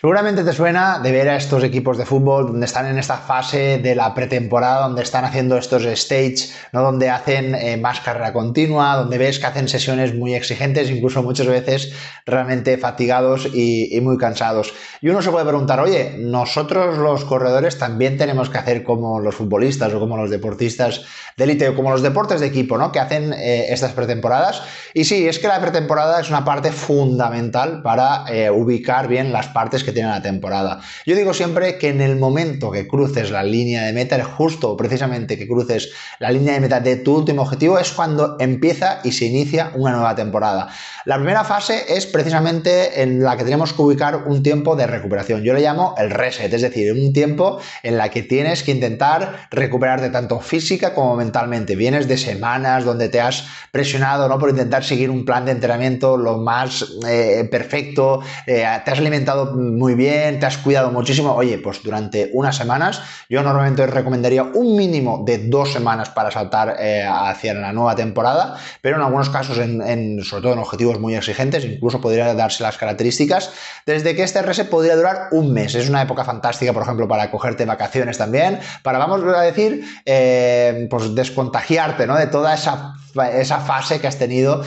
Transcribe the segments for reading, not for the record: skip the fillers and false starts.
Seguramente te suena de ver a estos equipos de fútbol donde están en esta fase de la pretemporada, donde están haciendo estos stage, ¿no? Donde hacen más carrera continua, donde ves que hacen sesiones muy exigentes, incluso muchas veces realmente fatigados y muy cansados. Y uno se puede preguntar, oye, nosotros los corredores también tenemos que hacer como los futbolistas o como los deportistas de élite o como los deportes de equipo, ¿no? Que hacen estas pretemporadas. Y sí, es que la pretemporada es una parte fundamental para ubicar bien las partes que tiene la temporada. Yo digo siempre que en el momento que cruces la línea de meta, justo precisamente que cruces la línea de meta de tu último objetivo, es cuando empieza y se inicia una nueva temporada. La primera fase es precisamente en la que tenemos que ubicar un tiempo de recuperación. Yo le llamo el reset, es decir, un tiempo en la que tienes que intentar recuperarte tanto física como mentalmente. Vienes de semanas donde te has presionado, ¿no?, por intentar seguir un plan de entrenamiento lo más perfecto, te has alimentado muy bien, te has cuidado muchísimo. Oye, pues durante unas semanas, yo normalmente recomendaría un mínimo de 2 semanas para saltar hacia la nueva temporada, pero en algunos casos, sobre todo en objetivos muy exigentes, incluso podría darse las características desde que este reset podría durar un mes. Es una época fantástica, por ejemplo, para cogerte vacaciones también, para, vamos a decir, pues descontagiarte, ¿no?, de toda esa fase que has tenido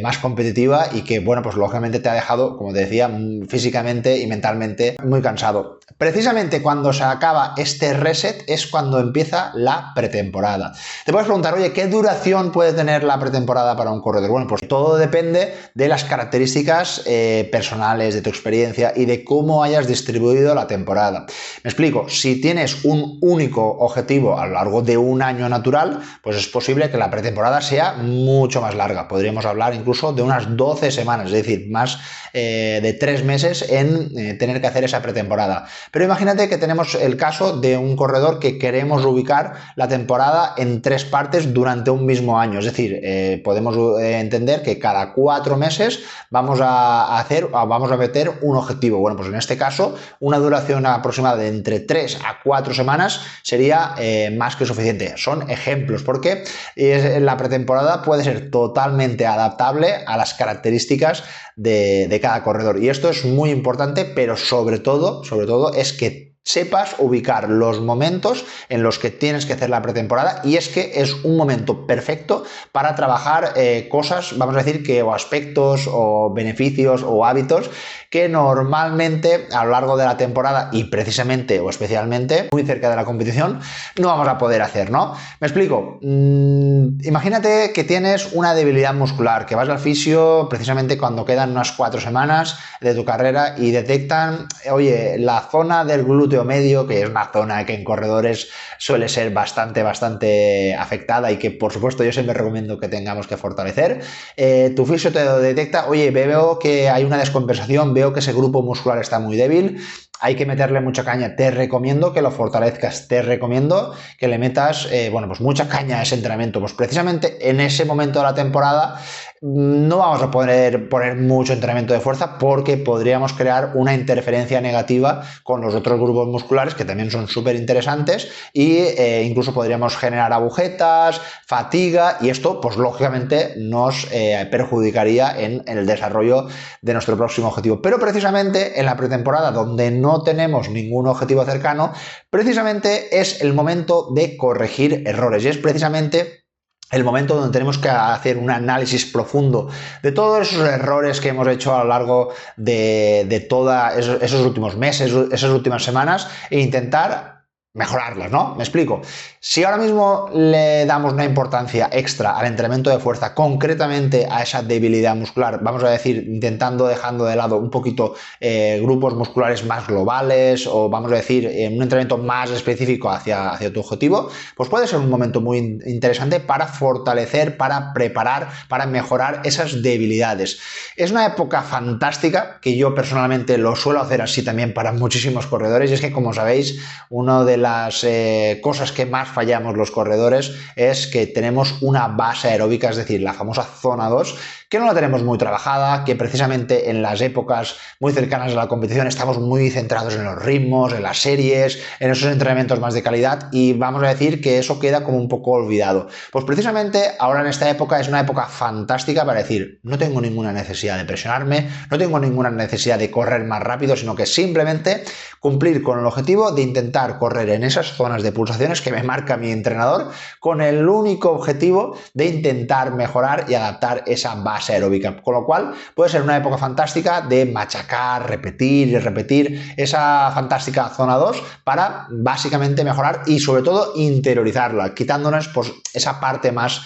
más competitiva y que, bueno, pues lógicamente te ha dejado, como te decía, físicamente y mentalmente muy cansado. Precisamente cuando se acaba este reset es cuando empieza la pretemporada. Te puedes preguntar, oye, ¿qué duración puede tener la pretemporada para un corredor? Bueno, pues todo depende de las características personales, de tu experiencia y de cómo hayas distribuido la temporada. Me explico, si tienes un único objetivo a lo largo de un año natural, pues es posible que la pretemporada sea mucho más larga. Podríamos hablar incluso de unas 12 semanas, es decir, más de 3 meses en tener que hacer esa pretemporada. Pero imagínate que tenemos el caso de un corredor que queremos ubicar la temporada en 3 partes durante un mismo año. Es decir, podemos entender que cada 4 meses vamos a meter un objetivo. Bueno, pues en este caso, una duración aproximada de entre 3 a 4 semanas sería más que suficiente. Son ejemplos, porque la pretemporada puede ser totalmente adaptable a las características de cada corredor. Y esto es muy importante, pero sobre todo es que sepas ubicar los momentos en los que tienes que hacer la pretemporada, y es que es un momento perfecto para trabajar cosas, vamos a decir, o aspectos o beneficios o hábitos que normalmente a lo largo de la temporada y precisamente o especialmente muy cerca de la competición no vamos a poder hacer, ¿no? Me explico. Imagínate que tienes una debilidad muscular, que vas al fisio precisamente cuando quedan unas 4 semanas de tu carrera y detectan, oye, la zona del glúteo medio, que es una zona que en corredores suele ser bastante afectada y que, por supuesto, yo siempre recomiendo que tengamos que fortalecer. Tu fisio te detecta, oye, veo que hay una descompensación, veo que ese grupo muscular está muy débil, hay que meterle mucha caña, te recomiendo que lo fortalezcas, te recomiendo que le metas, bueno, pues mucha caña a ese entrenamiento. Pues precisamente en ese momento de la temporada no vamos a poder poner mucho entrenamiento de fuerza porque podríamos crear una interferencia negativa con los otros grupos musculares, que también son súper interesantes, e incluso podríamos generar agujetas, fatiga, y esto pues lógicamente nos perjudicaría en el desarrollo de nuestro próximo objetivo. Pero precisamente en la pretemporada, donde no tenemos ningún objetivo cercano, precisamente es el momento de corregir errores, y es precisamente el momento donde tenemos que hacer un análisis profundo de todos esos errores que hemos hecho a lo largo de todos esos últimos meses, esas últimas semanas, e intentar mejorarlas, ¿no? Me explico. Si ahora mismo le damos una importancia extra al entrenamiento de fuerza, concretamente a esa debilidad muscular, vamos a decir, dejando de lado un poquito grupos musculares más globales, o vamos a decir, un entrenamiento más específico hacia tu objetivo, pues puede ser un momento muy interesante para fortalecer, para preparar, para mejorar esas debilidades. Es una época fantástica que yo personalmente lo suelo hacer así también para muchísimos corredores, y es que, como sabéis, uno de las cosas que más fallamos los corredores es que tenemos una base aeróbica, es decir, la famosa zona 2, que no la tenemos muy trabajada, que precisamente en las épocas muy cercanas a la competición estamos muy centrados en los ritmos, en las series, en esos entrenamientos más de calidad y vamos a decir que eso queda como un poco olvidado. Pues precisamente ahora en esta época es una época fantástica para decir, no tengo ninguna necesidad de presionarme, no tengo ninguna necesidad de correr más rápido, sino que simplemente cumplir con el objetivo de intentar correr en esas zonas de pulsaciones que me marca mi entrenador con el único objetivo de intentar mejorar y adaptar esa base aeróbica, con lo cual puede ser una época fantástica de machacar, repetir y repetir esa fantástica zona 2 para básicamente mejorar y sobre todo interiorizarla, quitándonos pues, esa parte más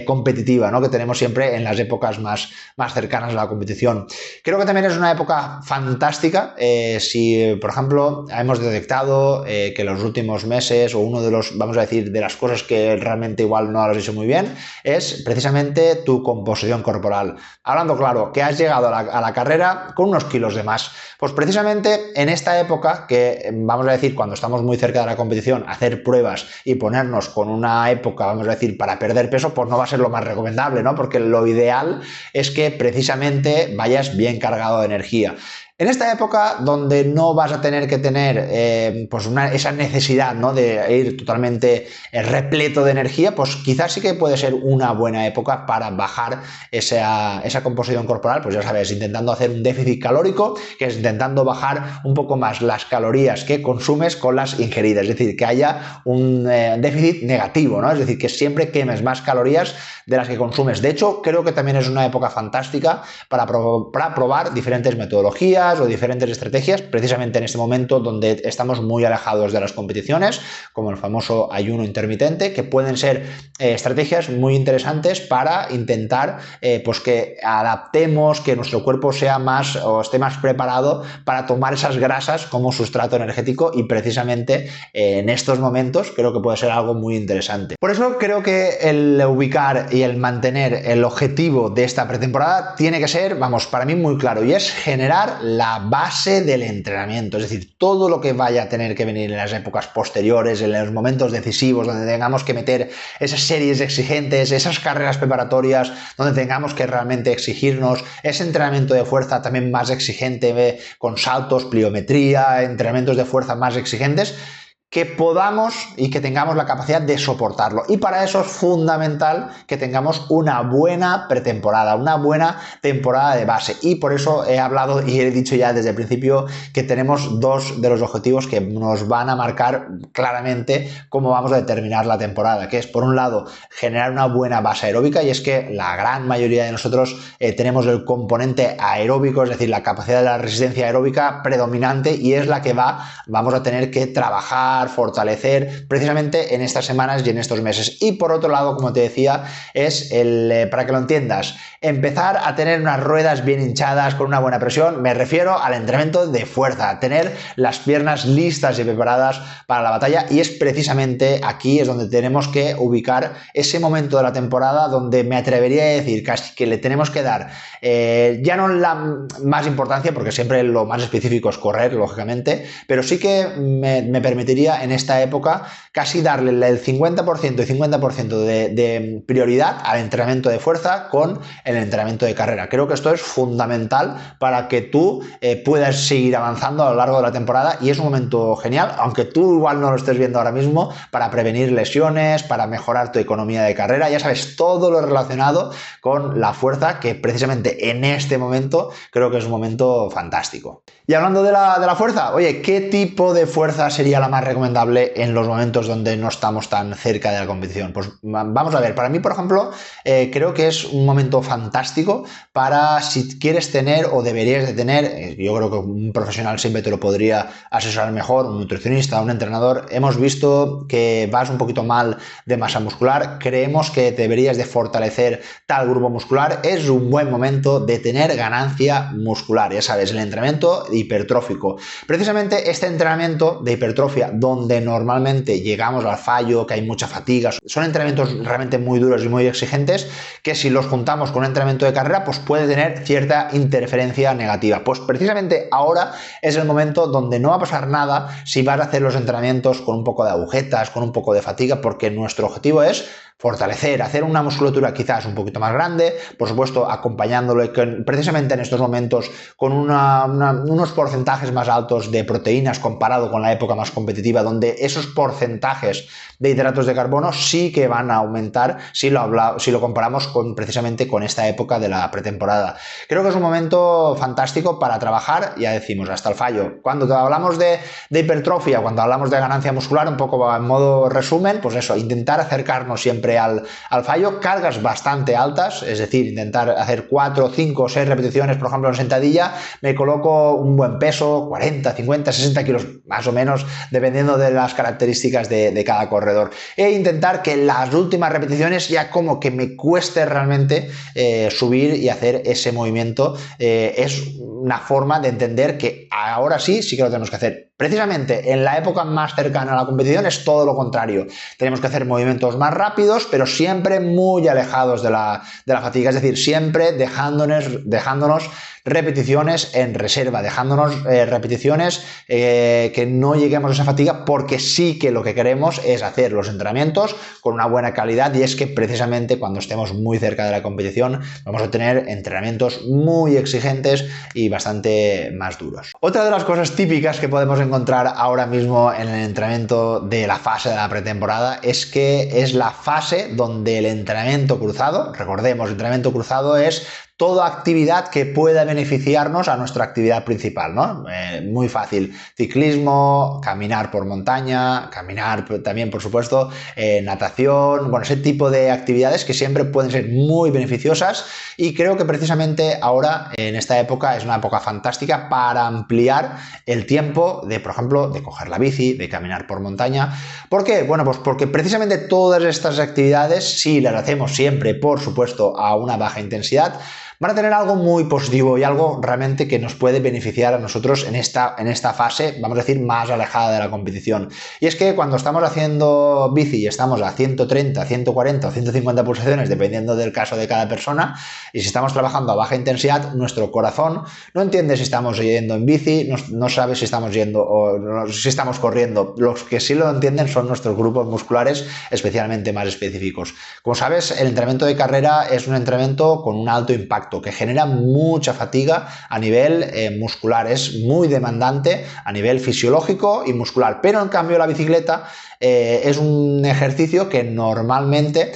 competitiva, ¿no? Que tenemos siempre en las épocas más cercanas a la competición. Creo que también es una época fantástica si, por ejemplo, hemos detectado que los últimos meses o uno de los, vamos a decir, de las cosas que realmente igual no lo has hecho muy bien es precisamente tu composición corporal. Hablando claro, que has llegado a la carrera con unos kilos de más. Pues precisamente en esta época que, vamos a decir, cuando estamos muy cerca de la competición, hacer pruebas y ponernos con una época, vamos a decir, para perder peso, pues no va a ser lo más recomendable, ¿no? Porque lo ideal es que precisamente vayas bien cargado de energía. En esta época donde no vas a tener que tener pues esa necesidad, ¿no? De ir totalmente repleto de energía, pues quizás sí que puede ser una buena época para bajar esa composición corporal, pues ya sabes, intentando hacer un déficit calórico, que es intentando bajar un poco más las calorías que consumes con las ingeridas, es decir, que haya un déficit negativo, ¿no? Es decir, que siempre quemes más calorías de las que consumes. De hecho, creo que también es una época fantástica para probar diferentes metodologías o diferentes estrategias, precisamente en este momento donde estamos muy alejados de las competiciones, como el famoso ayuno intermitente, que pueden ser estrategias muy interesantes para intentar pues que adaptemos, que nuestro cuerpo sea más o esté más preparado para tomar esas grasas como sustrato energético y precisamente en estos momentos creo que puede ser algo muy interesante. Por eso creo que el ubicar y el mantener el objetivo de esta pretemporada tiene que ser, vamos, para mí muy claro, y es generar la base del entrenamiento, es decir, todo lo que vaya a tener que venir en las épocas posteriores, en los momentos decisivos, donde tengamos que meter esas series exigentes, esas carreras preparatorias, donde tengamos que realmente exigirnos, ese entrenamiento de fuerza también más exigente, con saltos, pliometría, entrenamientos de fuerza más exigentes, que podamos y que tengamos la capacidad de soportarlo. Y para eso es fundamental que tengamos una buena pretemporada, una buena temporada de base. Y por eso he hablado y he dicho ya desde el principio que tenemos dos de los objetivos que nos van a marcar claramente cómo vamos a determinar la temporada, que es, por un lado, generar una buena base aeróbica, y es que la gran mayoría de nosotros tenemos el componente aeróbico, es decir, la capacidad de la resistencia aeróbica predominante, y es la que vamos a tener que trabajar, fortalecer precisamente en estas semanas y en estos meses. Y por otro lado, como te decía, es para que lo entiendas, empezar a tener unas ruedas bien hinchadas con una buena presión. Me refiero al entrenamiento de fuerza, tener las piernas listas y preparadas para la batalla, y es precisamente aquí es donde tenemos que ubicar ese momento de la temporada donde me atrevería a decir casi que le tenemos que dar ya no la más importancia, porque siempre lo más específico es correr, lógicamente, pero sí que me permitiría en esta época casi darle el 50% y 50% de prioridad al entrenamiento de fuerza con el entrenamiento de carrera. Creo que esto es fundamental para que tú puedas seguir avanzando a lo largo de la temporada, y es un momento genial, aunque tú igual no lo estés viendo ahora mismo, para prevenir lesiones, para mejorar tu economía de carrera, ya sabes, todo lo relacionado con la fuerza, que precisamente en este momento creo que es un momento fantástico. Y hablando de la fuerza, oye, ¿qué tipo de fuerza sería la más recomendable en los momentos donde no estamos tan cerca de la competición? Pues vamos a ver, para mí, por ejemplo, creo que es un momento fantástico para, si quieres tener o deberías de tener, yo creo que un profesional siempre te lo podría asesorar mejor, un nutricionista, un entrenador. Hemos visto que vas un poquito mal de masa muscular, creemos que deberías de fortalecer tal grupo muscular, es un buen momento de tener ganancia muscular, ya sabes, el entrenamiento hipertrófico. Precisamente este entrenamiento de hipertrofia, donde normalmente llegamos al fallo, que hay mucha fatiga, son entrenamientos realmente muy duros y muy exigentes, que si los juntamos con un entrenamiento de carrera, pues puede tener cierta interferencia negativa. Pues precisamente ahora es el momento donde no va a pasar nada si vas a hacer los entrenamientos con un poco de agujetas, con un poco de fatiga, porque nuestro objetivo es fortalecer, hacer una musculatura quizás un poquito más grande, por supuesto acompañándolo precisamente en estos momentos con unos porcentajes más altos de proteínas comparado con la época más competitiva, donde esos porcentajes de hidratos de carbono sí que van a aumentar si lo comparamos precisamente con esta época de la pretemporada. Creo que es un momento fantástico para trabajar, ya decimos, hasta el fallo. Cuando hablamos de hipertrofia, cuando hablamos de ganancia muscular, un poco en modo resumen, pues eso, intentar acercarnos siempre al fallo, cargas bastante altas, es decir, intentar hacer 4, 5, 6 repeticiones, por ejemplo, en sentadilla, me coloco un buen peso, 40, 50, 60 kilos, más o menos, dependiendo de las características de cada corredor. E intentar que las últimas repeticiones ya como que me cueste realmente subir y hacer ese movimiento. Es una forma de entender que ahora sí que lo tenemos que hacer. Precisamente en la época más cercana a la competición es todo lo contrario. Tenemos que hacer movimientos más rápidos, pero siempre muy alejados de la fatiga, es decir, siempre dejándonos repeticiones en reserva, dejándonos repeticiones que no lleguemos a esa fatiga, porque sí que lo que queremos es hacer los entrenamientos con una buena calidad, y es que precisamente cuando estemos muy cerca de la competición vamos a tener entrenamientos muy exigentes y bastante más duros. Otra de las cosas típicas que podemos encontrar ahora mismo en el entrenamiento de la fase de la pretemporada es que es la fase donde el entrenamiento cruzado, recordemos, el entrenamiento cruzado es toda actividad que pueda beneficiarnos a nuestra actividad principal, ¿no? Muy fácil, ciclismo, caminar por montaña, caminar también, por supuesto, natación, bueno, ese tipo de actividades que siempre pueden ser muy beneficiosas, y creo que precisamente ahora, en esta época, es una época fantástica para ampliar el tiempo de, por ejemplo, de coger la bici, de caminar por montaña. ¿Por qué? Bueno, pues porque precisamente todas estas actividades, si las hacemos siempre, por supuesto, a una baja intensidad, van a tener algo muy positivo y algo realmente que nos puede beneficiar a nosotros en esta fase, vamos a decir, más alejada de la competición. Y es que cuando estamos haciendo bici y estamos a 130, 140 o 150 pulsaciones, dependiendo del caso de cada persona, y si estamos trabajando a baja intensidad, nuestro corazón no entiende si estamos yendo en bici, no sabe si estamos yendo o si estamos corriendo. Los que sí lo entienden son nuestros grupos musculares, especialmente más específicos. Como sabes, el entrenamiento de carrera es un entrenamiento con un alto impacto, que genera mucha fatiga a nivel muscular, es muy demandante a nivel fisiológico y muscular, pero en cambio la bicicleta es un ejercicio que normalmente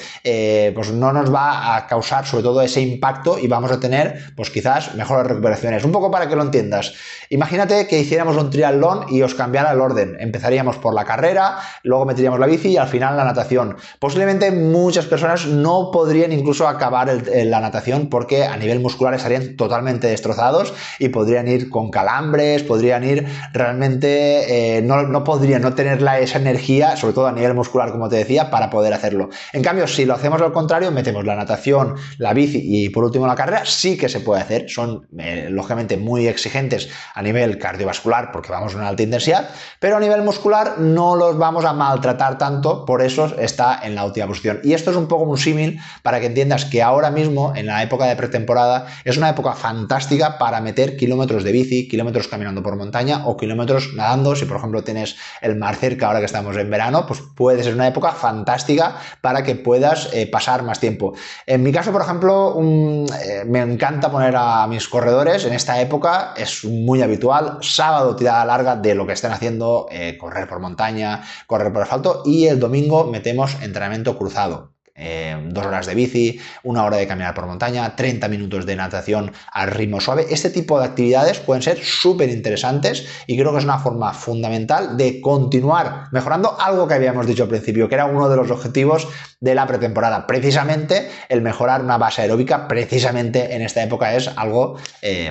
pues no nos va a causar sobre todo ese impacto, y vamos a tener pues quizás mejores recuperaciones. Un poco para que lo entiendas, imagínate que hiciéramos un triatlón y os cambiara el orden, empezaríamos por la carrera, luego meteríamos la bici y al final la natación. Posiblemente muchas personas no podrían incluso acabar la natación, porque a nivel muscular estarían totalmente destrozados y podrían ir con calambres, podrían ir realmente no podrían no tener esa energía, sobre todo a nivel muscular, como te decía, para poder hacerlo. En cambio, si lo hacemos al contrario, metemos la natación, la bici y por último la carrera, sí que se puede hacer. Son lógicamente muy exigentes a nivel cardiovascular porque vamos a una alta intensidad, pero a nivel muscular no los vamos a maltratar tanto, por eso está en la última posición. Y esto es un poco un símil para que entiendas que ahora mismo, en la época de pretemporada, es una época fantástica para meter kilómetros de bici, kilómetros caminando por montaña o kilómetros nadando. Si por ejemplo tienes el mar cerca ahora que estamos en verano, pues puede ser una época fantástica para que puedas pasar más tiempo. En mi caso, por ejemplo, me encanta poner a mis corredores en esta época, es muy habitual, sábado tirada larga de lo que estén haciendo, correr por montaña, correr por asfalto, y el domingo metemos entrenamiento cruzado. 2 horas de bici, 1 hora de caminar por montaña, 30 minutos de natación al ritmo suave. Este tipo de actividades pueden ser súper interesantes y creo que es una forma fundamental de continuar mejorando algo que habíamos dicho al principio, que era uno de los objetivos de la pretemporada. Precisamente el mejorar una base aeróbica, precisamente en esta época, es algo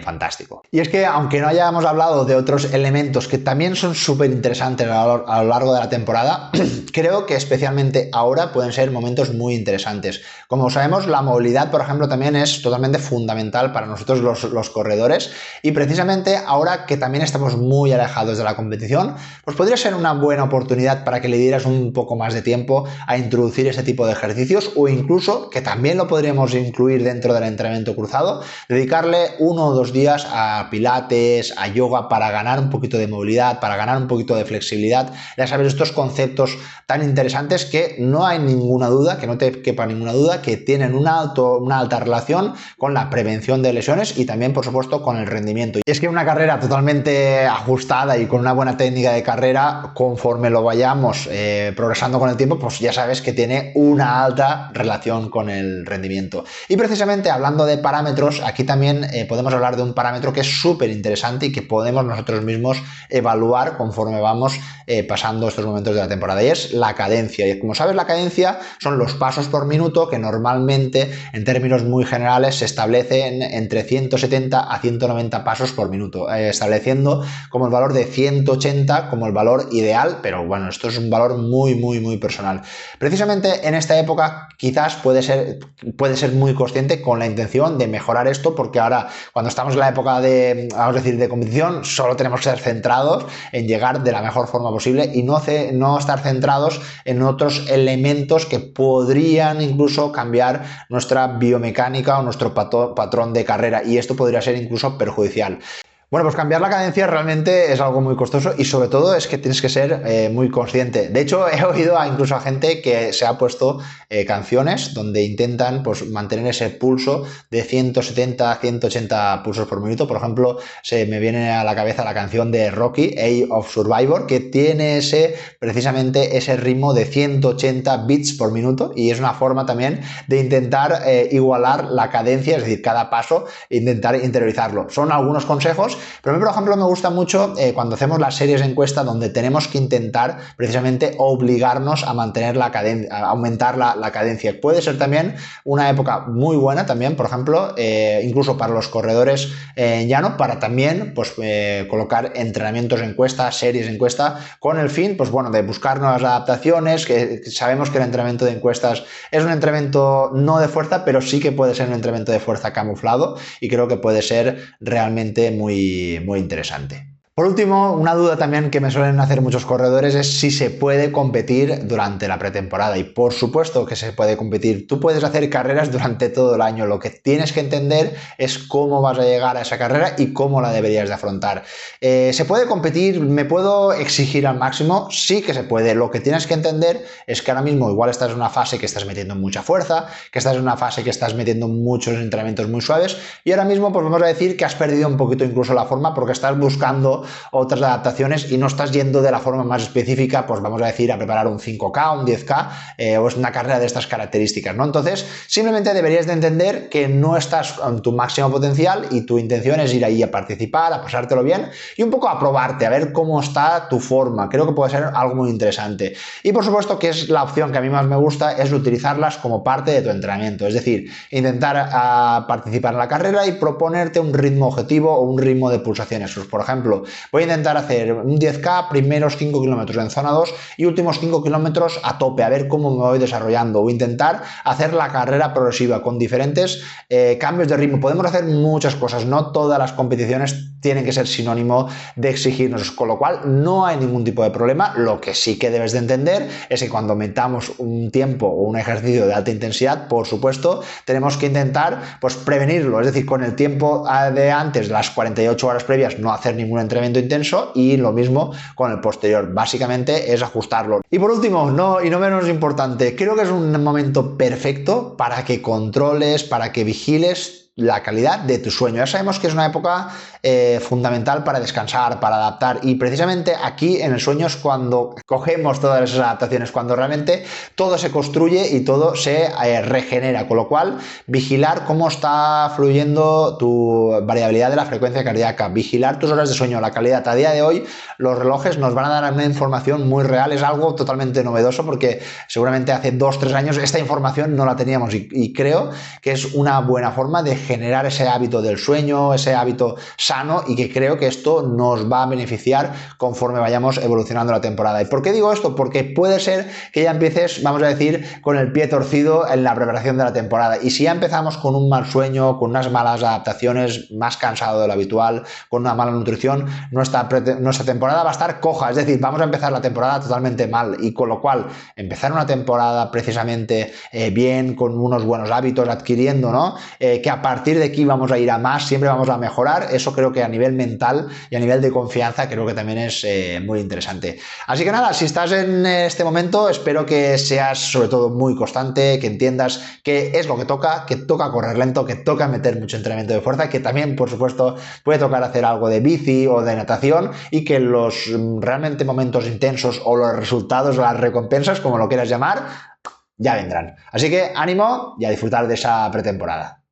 fantástico. Y es que, aunque no hayamos hablado de otros elementos que también son súper interesantes a lo largo de la temporada, creo que especialmente ahora pueden ser momentos muy interesantes. Como sabemos, la movilidad, por ejemplo, también es totalmente fundamental para nosotros los corredores, y precisamente ahora que también estamos muy alejados de la competición, pues podría ser una buena oportunidad para que le dieras un poco más de tiempo a introducir este tipo tipo de ejercicios, o incluso, que también lo podríamos incluir dentro del entrenamiento cruzado, dedicarle 1 o 2 días a pilates, a yoga, para ganar un poquito de movilidad, para ganar un poquito de flexibilidad. Ya sabes, estos conceptos tan interesantes que no hay ninguna duda, que no te quepa ninguna duda, que tienen una alta relación con la prevención de lesiones y también, por supuesto, con el rendimiento. Y es que una carrera totalmente ajustada y con una buena técnica de carrera, conforme lo vayamos progresando con el tiempo, pues ya sabes que tiene una alta relación con el rendimiento. Y precisamente hablando de parámetros, aquí también podemos hablar de un parámetro que es súper interesante y que podemos nosotros mismos evaluar conforme vamos pasando estos momentos de la temporada, y es la cadencia. Y como sabes, la cadencia son los pasos por minuto que normalmente, en términos muy generales, se establecen entre 170 a 190 pasos por minuto, estableciendo como el valor de 180 como el valor ideal, pero bueno, esto es un valor muy personal. Precisamente en esta época quizás puede ser muy consciente con la intención de mejorar esto, porque ahora, cuando estamos en la época de, vamos a decir, de competición, solo tenemos que ser centrados en llegar de la mejor forma posible y no estar centrados en otros elementos que podrían incluso cambiar nuestra biomecánica o nuestro patrón de carrera, y esto podría ser incluso perjudicial. Bueno, pues cambiar la cadencia realmente es algo muy costoso, y sobre todo es que tienes que ser muy consciente. De hecho, he oído incluso a gente que se ha puesto canciones donde intentan pues mantener ese pulso de 170 a 180 pulsos por minuto. Por ejemplo, se me viene a la cabeza la canción de Rocky, Age of Survivor, que tiene precisamente ese ritmo de 180 beats por minuto, y es una forma también de intentar igualar la cadencia, es decir, cada paso, intentar interiorizarlo. Son algunos consejos. Pero a mí, por ejemplo, me gusta mucho cuando hacemos las series de encuesta, donde tenemos que intentar precisamente obligarnos a mantener la cadencia, a aumentar la cadencia. Puede ser también una época muy buena también, por ejemplo, incluso para los corredores en llano, para también pues colocar entrenamientos de encuesta, series de encuesta, con el fin, pues bueno, de buscar nuevas adaptaciones, que sabemos que el entrenamiento de encuestas es un entrenamiento no de fuerza, pero sí que puede ser un entrenamiento de fuerza camuflado, y creo que puede ser realmente muy interesante. Por último, una duda también que me suelen hacer muchos corredores es si se puede competir durante la pretemporada. Y por supuesto que se puede competir. Tú puedes hacer carreras durante todo el año. Lo que tienes que entender es cómo vas a llegar a esa carrera y cómo la deberías de afrontar. ¿Se puede competir? ¿Me puedo exigir al máximo? Sí que se puede. Lo que tienes que entender es que ahora mismo igual estás en una fase que estás metiendo mucha fuerza, que estás en una fase que estás metiendo muchos entrenamientos muy suaves, y ahora mismo pues vamos a decir que has perdido un poquito incluso la forma, porque estás buscando otras adaptaciones y no estás yendo de la forma más específica, pues vamos a decir, a preparar un 5K, un 10K, o es una carrera de estas características, ¿no? Entonces, simplemente deberías de entender que no estás en tu máximo potencial y tu intención es ir ahí a participar, a pasártelo bien y un poco a probarte, a ver cómo está tu forma. Creo que puede ser algo muy interesante. Y por supuesto que es la opción que a mí más me gusta, es utilizarlas como parte de tu entrenamiento, es decir, intentar participar en la carrera y proponerte un ritmo objetivo o un ritmo de pulsaciones. Pues, por ejemplo, voy a intentar hacer un 10K, primeros 5 kilómetros en zona 2 y últimos 5 kilómetros a tope, a ver cómo me voy desarrollando, o intentar hacer la carrera progresiva con diferentes cambios de ritmo. Podemos hacer muchas cosas, no todas las competiciones tienen que ser sinónimo de exigirnos, con lo cual no hay ningún tipo de problema. Lo que sí que debes de entender es que cuando metamos un tiempo o un ejercicio de alta intensidad, por supuesto, tenemos que intentar pues prevenirlo, es decir, con el tiempo de antes, las 48 horas previas, no hacer ningún entrenamiento intenso, y lo mismo con el posterior. Básicamente es ajustarlo. Y por último, y no menos importante, creo que es un momento perfecto para que controles, para que vigiles la calidad de tu sueño. Ya sabemos que es una época fundamental para descansar, para adaptar, y precisamente aquí en el sueño es cuando cogemos todas esas adaptaciones, cuando realmente todo se construye y todo se regenera, con lo cual vigilar cómo está fluyendo tu variabilidad de la frecuencia cardíaca, vigilar tus horas de sueño, la calidad. A día de hoy los relojes nos van a dar una información muy real, es algo totalmente novedoso, porque seguramente hace 2-3 años esta información no la teníamos, y creo que es una buena forma de generar ese hábito del sueño, ese hábito sano, y que creo que esto nos va a beneficiar conforme vayamos evolucionando la temporada. ¿Y por qué digo esto? Porque puede ser que ya empieces, vamos a decir, con el pie torcido en la preparación de la temporada. Y si ya empezamos con un mal sueño, con unas malas adaptaciones, más cansado de lo habitual, con una mala nutrición, nuestra temporada va a estar coja. Es decir, vamos a empezar la temporada totalmente mal, y con lo cual empezar una temporada precisamente bien, con unos buenos hábitos, adquiriendo, ¿no? Que a partir de aquí vamos a ir a más, siempre vamos a mejorar. Eso creo que a nivel mental y a nivel de confianza creo que también es muy interesante. Así que nada, si estás en este momento, espero que seas sobre todo muy constante, que entiendas que es lo que toca correr lento, que toca meter mucho entrenamiento de fuerza, que también, por supuesto, puede tocar hacer algo de bici o de natación, y que los realmente momentos intensos o los resultados o las recompensas, como lo quieras llamar, ya vendrán. Así que ánimo y a disfrutar de esa pretemporada.